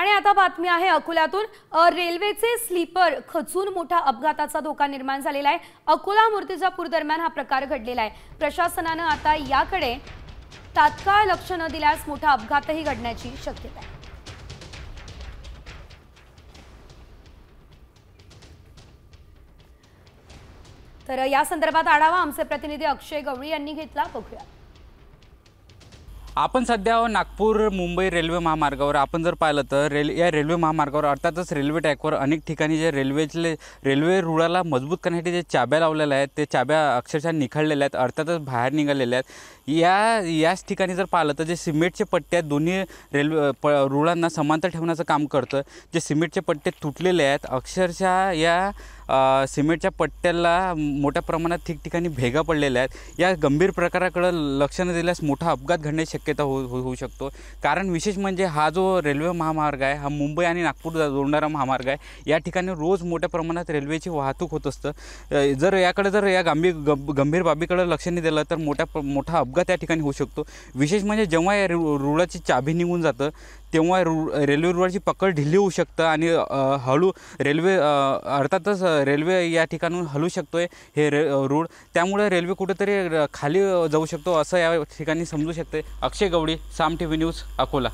आणि आता बातमी आहे अकोल्यातून रेल्वेचे स्लीपर खचून मोठा अपघाताचा धोका निर्माण झालेला आहे। अकोला मूर्तिजापूर दरम्यान हा प्रकार घडलेला आहे। प्रशासनाने आता याकडे तात्काळ लक्ष न दिल्यास मोठा अपघातही घडण्याची शक्यता आहे। तर या संदर्भात आढावा आमचे प्रतिनिधी अक्षय गवळी यांनी घेतला, बघूया। आपण सध्या नागपूर मुंबई रेल्वे महामार्गावर आपण जर पाहिलं तर या रेल्वे महामार्गावर अर्थातच रेल्वे ट्रॅकवर अनेक ठिकाणी जे रेल्वे रुळाला मजबूत करण्यासाठी जे चाब्या लावलेल्या आहेत ते चाब्या अक्षरशः निखळलेल्या आहेत, अर्थातच बाहेर निघालेल्या आहेत। याच ठिकाणी जर पाहिलं तर जे सिमेंटचे पट्टे आहेत दोन्ही रुळांना समांतर ठेवण्याचं काम करतं। जे सिमेंटचे पट्टे तुटलेले आहेत, अक्षरशः या सिमेंटच्या पट्ट्याला मोठ्या प्रमाणात ठिकठिकाणी भेगा पडलेल्या आहेत। या गंभीर प्रकाराकडे लक्ष न दिल्यास मोठा अपघात घडण्याची शक्यता होऊ शकतो। कारण विशेष म्हणजे हा जो रेल्वे महामार्ग आहे हा मुंबई आणि नागपूर जोडणारा महामार्ग आहे। या ठिकाणी रोज मोठ्या प्रमाणात रेल्वेची वाहतूक होत असतं। जर या गंभीर बाबीकडे लक्ष नाही दिलं तर मोठा अपघात या ठिकाणी होऊ शकतो। विशेष म्हणजे जेव्हा या रुळाची चाबी निघून जातं तेव्हा रेल्वे रुळाची पकड ढिली होऊ शकतं आणि अर्थातच रेल्वे या ठिकाणून हलू शकतोय हे रूळ, त्यामुळे रेल्वे कुठेतरी खाली जाऊ शकतो असं या ठिकाणी समजू शकते। अक्षय गवळी, साम टीव्ही न्यूज, अकोला।